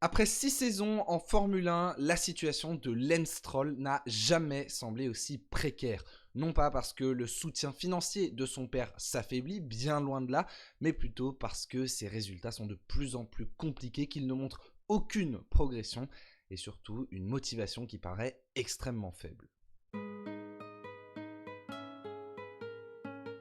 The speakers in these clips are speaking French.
Après 6 saisons en Formule 1, la situation de Lance Stroll n'a jamais semblé aussi précaire. Non pas parce que le soutien financier de son père s'affaiblit, bien loin de là, mais plutôt parce que ses résultats sont de plus en plus compliqués, qu'il ne montre aucune progression et surtout une motivation qui paraît extrêmement faible.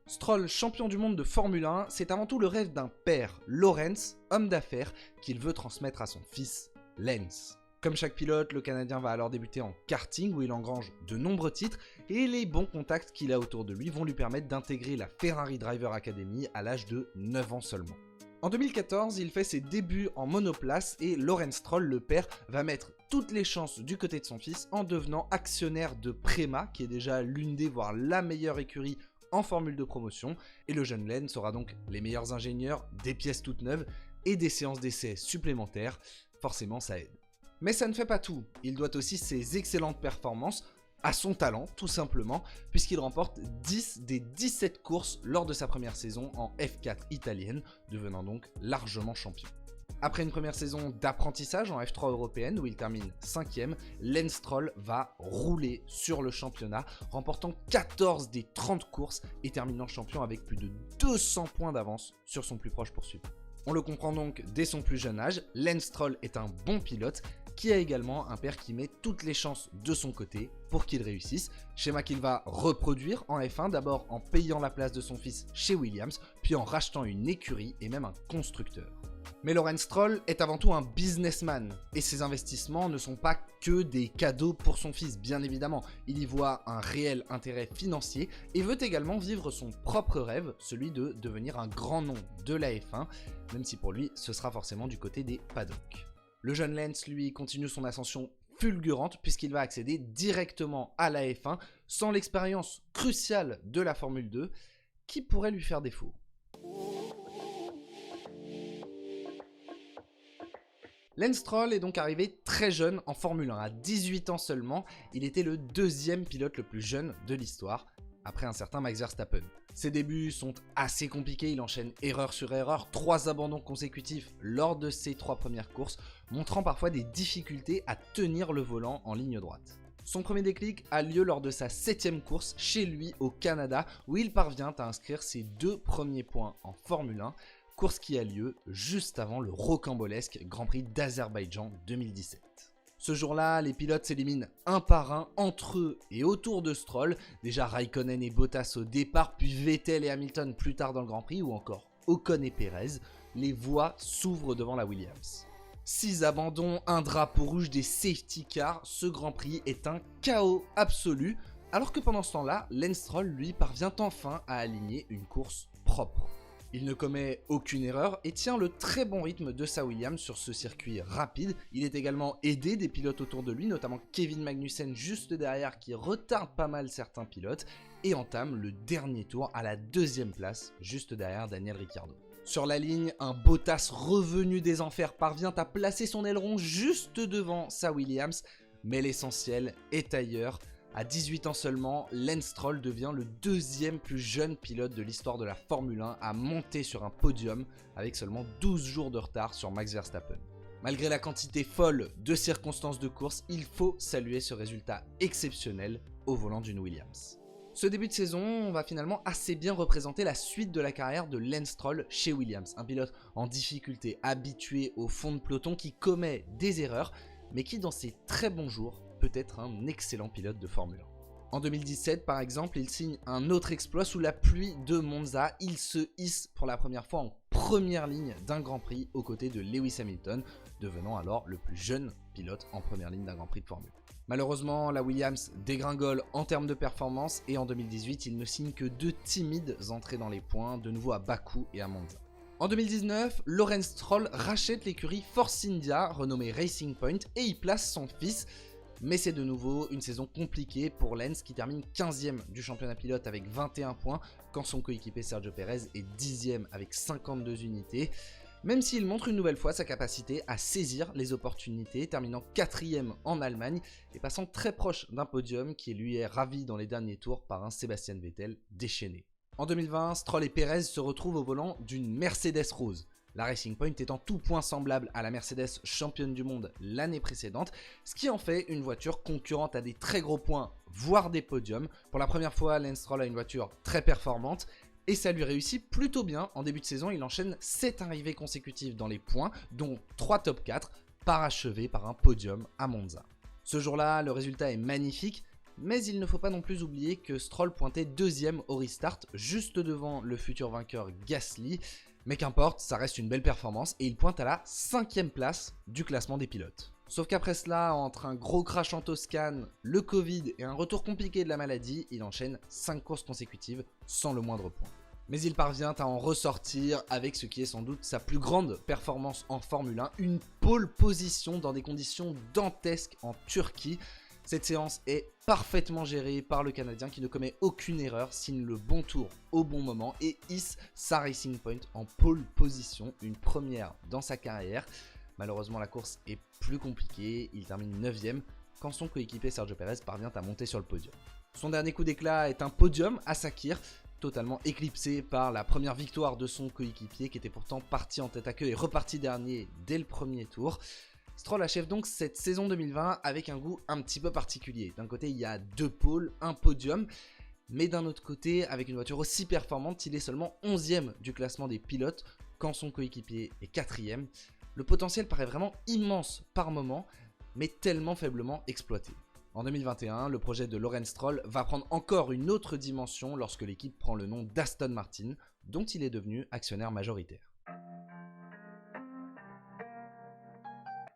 Stroll, champion du monde de Formule 1, c'est avant tout le rêve d'un père, Lawrence, homme d'affaires, qu'il veut transmettre à son fils, Lance. Comme chaque pilote, le Canadien va alors débuter en karting où il engrange de nombreux titres et les bons contacts qu'il a autour de lui vont lui permettre d'intégrer la Ferrari Driver Academy à l'âge de 9 ans seulement. En 2014, il fait ses débuts en monoplace et Lawrence Stroll, le père, va mettre toutes les chances du côté de son fils en devenant actionnaire de Prema, qui est déjà l'une des voire la meilleure écurie en formule de promotion, et le jeune Lance aura donc les meilleurs ingénieurs, des pièces toutes neuves et des séances d'essais supplémentaires. Forcément, ça aide. Mais ça ne fait pas tout, il doit aussi ses excellentes performances à son talent, tout simplement, puisqu'il remporte 10 des 17 courses lors de sa première saison en F4 italienne, devenant donc largement champion. Après une première saison d'apprentissage en F3 européenne où il termine 5ème, Lance Stroll va rouler sur le championnat, remportant 14 des 30 courses et terminant champion avec plus de 200 points d'avance sur son plus proche poursuivant. On le comprend donc dès son plus jeune âge, Lance Stroll est un bon pilote qui a également un père qui met toutes les chances de son côté pour qu'il réussisse, schéma qu'il va reproduire en F1, d'abord en payant la place de son fils chez Williams, puis en rachetant une écurie et même un constructeur. Mais Lawrence Stroll est avant tout un businessman, et ses investissements ne sont pas que des cadeaux pour son fils, bien évidemment. Il y voit un réel intérêt financier et veut également vivre son propre rêve, celui de devenir un grand nom de la F1, même si pour lui, ce sera forcément du côté des paddocks. Le jeune Lance, lui, continue son ascension fulgurante puisqu'il va accéder directement à la F1 sans l'expérience cruciale de la Formule 2 qui pourrait lui faire défaut. Lance Stroll est donc arrivé très jeune en Formule 1, à 18 ans seulement, il était le deuxième pilote le plus jeune de l'histoire, après un certain Max Verstappen. Ses débuts sont assez compliqués, il enchaîne erreur sur erreur, 3 abandons consécutifs lors de ses 3 premières courses, montrant parfois des difficultés à tenir le volant en ligne droite. Son premier déclic a lieu lors de sa 7ème course chez lui au Canada, où il parvient à inscrire ses 2 premiers points en Formule 1, course qui a lieu juste avant le rocambolesque Grand Prix d'Azerbaïdjan 2017. Ce jour-là, les pilotes s'éliminent un par un entre eux et autour de Stroll, déjà Raikkonen et Bottas au départ, puis Vettel et Hamilton plus tard dans le Grand Prix, ou encore Ocon et Perez, les voies s'ouvrent devant la Williams. 6 abandons, un drapeau rouge, des safety cars, ce Grand Prix est un chaos absolu, alors que pendant ce temps-là, Lance Stroll lui parvient enfin à aligner une course propre. Il ne commet aucune erreur et tient le très bon rythme de sa Williams sur ce circuit rapide. Il est également aidé des pilotes autour de lui, notamment Kevin Magnussen juste derrière qui retarde pas mal certains pilotes et entame le dernier tour à la 2ème place, juste derrière Daniel Ricciardo. Sur la ligne, un Bottas revenu des enfers parvient à placer son aileron juste devant sa Williams, mais l'essentiel est ailleurs. À 18 ans seulement, Lance Stroll devient le 2e plus jeune pilote de l'histoire de la Formule 1 à monter sur un podium avec seulement 12 jours de retard sur Max Verstappen. Malgré la quantité folle de circonstances de course, il faut saluer ce résultat exceptionnel au volant d'une Williams. Ce début de saison va finalement assez bien représenter la suite de la carrière de Lance Stroll chez Williams, un pilote en difficulté, habitué au fond de peloton qui commet des erreurs, mais qui dans ses très bons jours peut être un excellent pilote de Formule 1. En 2017 par exemple, il signe un autre exploit sous la pluie de Monza, il se hisse pour la première fois en première ligne d'un Grand Prix aux côtés de Lewis Hamilton, devenant alors le plus jeune pilote en première ligne d'un Grand Prix de Formule 1. Malheureusement, la Williams dégringole en termes de performance et en 2018, il ne signe que 2 timides entrées dans les points, de nouveau à Bakou et à Monza. En 2019, Lawrence Stroll rachète l'écurie Force India, renommée Racing Point, et y place son fils. Mais c'est de nouveau une saison compliquée pour Lance qui termine 15ème du championnat pilote avec 21 points, quand son coéquipier Sergio Perez est 10ème avec 52 unités. Même s'il montre une nouvelle fois sa capacité à saisir les opportunités, terminant 4ème en Allemagne et passant très proche d'un podium qui lui est ravi dans les derniers tours par un Sébastien Vettel déchaîné. En 2020, Stroll et Perez se retrouvent au volant d'une Mercedes rose. la Racing Point étant tout point semblable à la Mercedes championne du monde l'année précédente, ce qui en fait une voiture concurrente à des très gros points, voire des podiums. Pour la première fois, Lance Stroll a une voiture très performante, et ça lui réussit plutôt bien. En début de saison, il enchaîne 7 arrivées consécutives dans les points, dont 3 top 4, parachevés par un podium à Monza. Ce jour-là, le résultat est magnifique, mais il ne faut pas non plus oublier que Stroll pointait deuxième au restart, juste devant le futur vainqueur Gasly. Mais qu'importe, ça reste une belle performance et il pointe à la 5e place du classement des pilotes. Sauf qu'après cela, entre un gros crash en Toscane, le Covid et un retour compliqué de la maladie, il enchaîne 5 courses consécutives sans le moindre point. Mais il parvient à en ressortir avec ce qui est sans doute sa plus grande performance en Formule 1, une pole position dans des conditions dantesques en Turquie. Cette séance est parfaitement gérée par le Canadien qui ne commet aucune erreur, signe le bon tour au bon moment et hisse sa Racing Point en pole position, une première dans sa carrière. Malheureusement, la course est plus compliquée, il termine 9ème quand son coéquipier Sergio Pérez parvient à monter sur le podium. Son dernier coup d'éclat est un podium à Sakir, totalement éclipsé par la première victoire de son coéquipier qui était pourtant parti en tête à queue et reparti dernier dès le premier tour. Stroll achève donc cette saison 2020 avec un goût un petit peu particulier. D'un côté, il y a 2 pôles, un podium, mais d'un autre côté, avec une voiture aussi performante, il est seulement 11ème du classement des pilotes quand son coéquipier est 4ème. Le potentiel paraît vraiment immense par moment, mais tellement faiblement exploité. En 2021, le projet de Lawrence Stroll va prendre encore une autre dimension lorsque l'équipe prend le nom d'Aston Martin, dont il est devenu actionnaire majoritaire.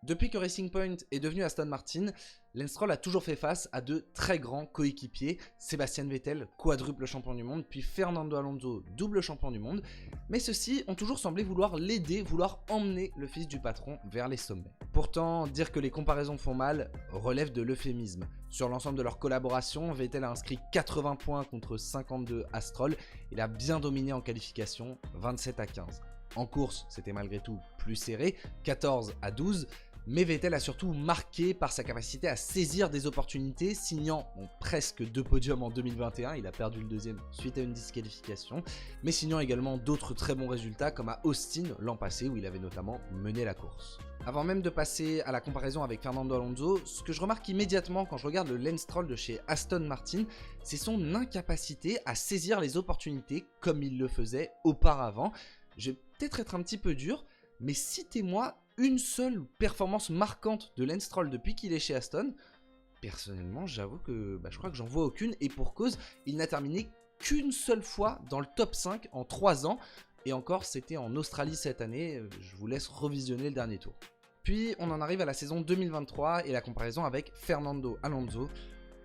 Depuis que Racing Point est devenu Aston Martin, Lance Stroll a toujours fait face à de très grands coéquipiers, Sébastien Vettel, quadruple champion du monde, puis Fernando Alonso, double champion du monde, mais ceux-ci ont toujours semblé vouloir l'aider, vouloir emmener le fils du patron vers les sommets. Pourtant, dire que les comparaisons font mal relève de l'euphémisme. Sur l'ensemble de leur collaboration, Vettel a inscrit 80 points contre 52 à Stroll, il a bien dominé en qualification, 27-15. En course, c'était malgré tout plus serré, 14-12, mais Vettel a surtout marqué par sa capacité à saisir des opportunités, signant presque 2 podiums en 2021, il a perdu le deuxième suite à une disqualification, mais signant également d'autres très bons résultats comme à Austin l'an passé où il avait notamment mené la course. Avant même de passer à la comparaison avec Fernando Alonso, ce que je remarque immédiatement quand je regarde le Lance Stroll de chez Aston Martin, c'est son incapacité à saisir les opportunités comme il le faisait auparavant. Je vais peut-être être un petit peu dur, mais citez-moi une seule performance marquante de Lance Stroll depuis qu'il est chez Aston. Personnellement, j'avoue que je crois que j'en vois aucune, et pour cause, il n'a terminé qu'une seule fois dans le top 5 en 3 ans, et encore c'était en Australie cette année, je vous laisse revisionner le dernier tour. Puis on en arrive à la saison 2023 et la comparaison avec Fernando Alonso,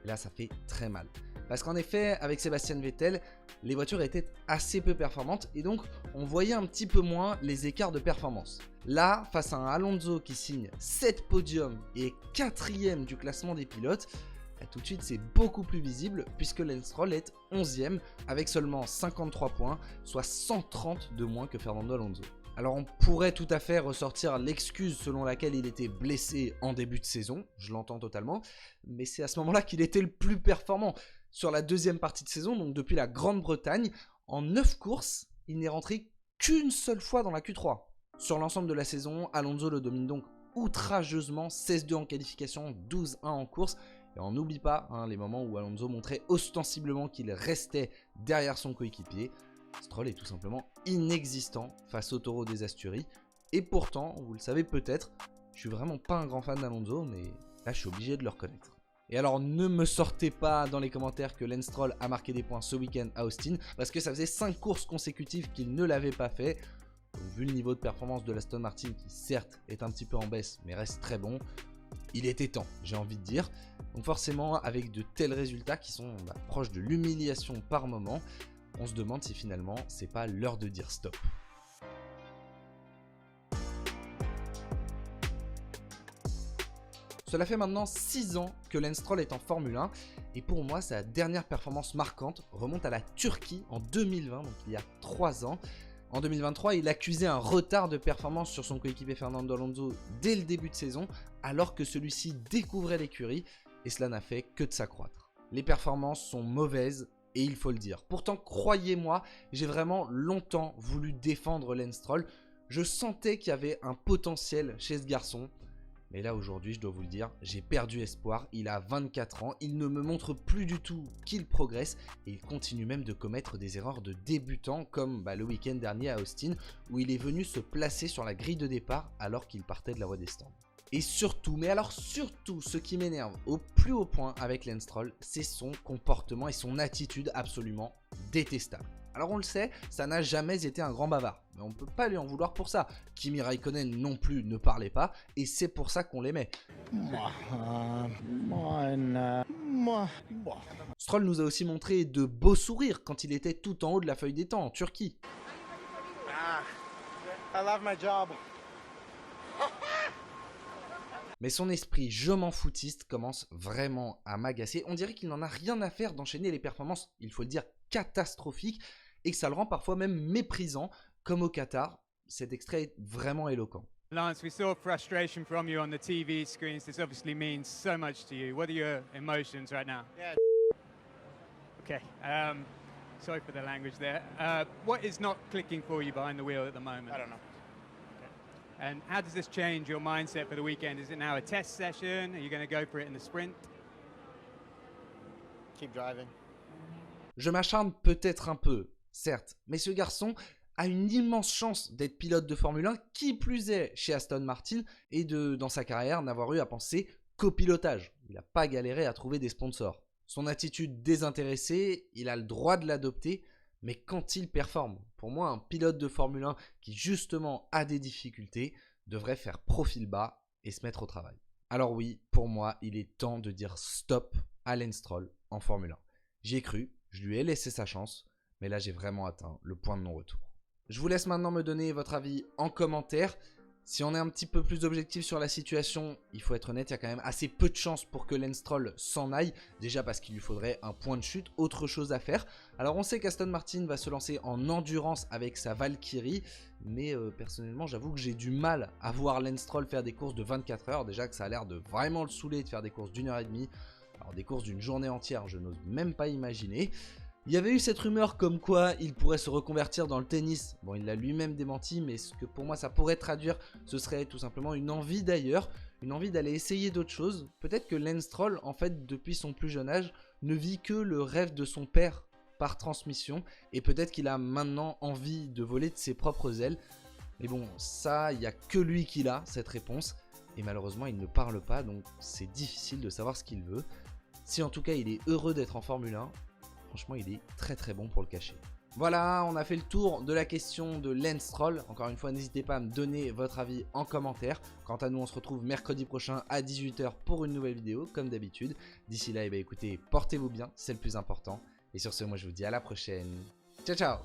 et là ça fait très mal. Parce qu'en effet, avec Sébastien Vettel, les voitures étaient assez peu performantes et donc on voyait un petit peu moins les écarts de performance. Là, face à un Alonso qui signe 7 podiums et est 4ème du classement des pilotes, tout de suite c'est beaucoup plus visible puisque Lance Stroll est 11ème avec seulement 53 points, soit 130 de moins que Fernando Alonso. Alors on pourrait tout à fait ressortir l'excuse selon laquelle il était blessé en début de saison, je l'entends totalement, mais c'est à ce moment-là qu'il était le plus performant. Sur la deuxième partie de saison, donc depuis la Grande-Bretagne, en 9 courses, il n'est rentré qu'une seule fois dans la Q3. Sur l'ensemble de la saison, Alonso le domine donc outrageusement, 16-2 en qualification, 12-1 en course. Et on n'oublie pas les moments où Alonso montrait ostensiblement qu'il restait derrière son coéquipier. Stroll est tout simplement inexistant face au taureau des Asturies. Et pourtant, vous le savez peut-être, je suis vraiment pas un grand fan d'Alonso, mais là je suis obligé de le reconnaître. Et alors ne me sortez pas dans les commentaires que Lance Stroll a marqué des points ce week-end à Austin, parce que ça faisait 5 courses consécutives qu'il ne l'avait pas fait. Donc, vu le niveau de performance de l'Aston Martin, qui certes est un petit peu en baisse, mais reste très bon, il était temps, j'ai envie de dire. Donc forcément, avec de tels résultats qui sont proches de l'humiliation par moment, on se demande si finalement c'est pas l'heure de dire stop. Cela fait maintenant 6 ans que Lance Stroll est en Formule 1 et pour moi sa dernière performance marquante remonte à la Turquie en 2020, donc il y a 3 ans. En 2023, il accusait un retard de performance sur son coéquipier Fernando Alonso dès le début de saison alors que celui-ci découvrait l'écurie et cela n'a fait que de s'accroître. Les performances sont mauvaises et il faut le dire. Pourtant, croyez-moi, j'ai vraiment longtemps voulu défendre Lance Stroll. Je sentais qu'il y avait un potentiel chez ce garçon. Mais là aujourd'hui, je dois vous le dire, j'ai perdu espoir. Il a 24 ans, il ne me montre plus du tout qu'il progresse et il continue même de commettre des erreurs de débutant comme le week-end dernier à Austin où il est venu se placer sur la grille de départ alors qu'il partait de la voie des stands. Et surtout, mais alors surtout, ce qui m'énerve au plus haut point avec Lance Stroll, c'est son comportement et son attitude absolument détestable. Alors on le sait, ça n'a jamais été un grand bavard, mais on ne peut pas lui en vouloir pour ça. Kimi Raikkonen non plus ne parlait pas, et c'est pour ça qu'on l'aimait. Stroll nous a aussi montré de beaux sourires quand il était tout en haut de la feuille des temps en Turquie. I love my job. Mais son esprit je m'en foutiste commence vraiment à m'agacer. On dirait qu'il n'en a rien à faire d'enchaîner les performances, il faut le dire, catastrophiques, et que ça le rend parfois même méprisant, comme au Qatar. Cet extrait est vraiment éloquent. Lance, we saw frustration from you on the TV screens. This obviously means so much to you. What are your emotions right now? Yeah. Okay. Sorry for the language there. What is not clicking for you behind the wheel at the moment? I don't know. And how does this change your mindset for the weekend? Is it now a test session? Are you going to go for it in the sprint? Keep driving. Je m'acharne peut-être un peu, certes, mais ce garçon a une immense chance d'être pilote de Formule 1, qui plus est chez Aston Martin, et dans sa carrière, n'avoir eu à penser qu'au pilotage. Il n'a pas galéré à trouver des sponsors. Son attitude désintéressée, il a le droit de l'adopter, mais quand il performe, pour moi, un pilote de Formule 1 qui justement a des difficultés devrait faire profil bas et se mettre au travail. Alors oui, pour moi, il est temps de dire stop à Lance Stroll en Formule 1. J'y ai cru, je lui ai laissé sa chance, mais là j'ai vraiment atteint le point de non-retour. Je vous laisse maintenant me donner votre avis en commentaire. Si on est un petit peu plus objectif sur la situation, il faut être honnête, il y a quand même assez peu de chances pour que Lance Stroll s'en aille. Déjà parce qu'il lui faudrait un point de chute, autre chose à faire. Alors on sait qu'Aston Martin va se lancer en endurance avec sa Valkyrie. Mais personnellement, j'avoue que j'ai du mal à voir Lance Stroll faire des courses de 24 heures. Déjà que ça a l'air de vraiment le saouler de faire des courses d'1 heure et demie. Alors des courses d'une journée entière, je n'ose même pas imaginer. Il y avait eu cette rumeur comme quoi il pourrait se reconvertir dans le tennis. Bon, il l'a lui-même démenti, mais ce que pour moi ça pourrait traduire, ce serait tout simplement une envie d'ailleurs, une envie d'aller essayer d'autres choses. Peut-être que Lance Stroll, en fait, depuis son plus jeune âge, ne vit que le rêve de son père par transmission, et peut-être qu'il a maintenant envie de voler de ses propres ailes. Mais bon, ça, il n'y a que lui qui l'a, cette réponse, et malheureusement, il ne parle pas, donc c'est difficile de savoir ce qu'il veut. Si en tout cas, il est heureux d'être en Formule 1, franchement, il est très très bon pour le cacher. Voilà, on a fait le tour de la question de Lance Stroll. Encore une fois, n'hésitez pas à me donner votre avis en commentaire. Quant à nous, on se retrouve mercredi prochain à 18 h pour une nouvelle vidéo, comme d'habitude. D'ici là, écoutez, portez-vous bien, c'est le plus important. Et sur ce, moi je vous dis à la prochaine. Ciao, ciao!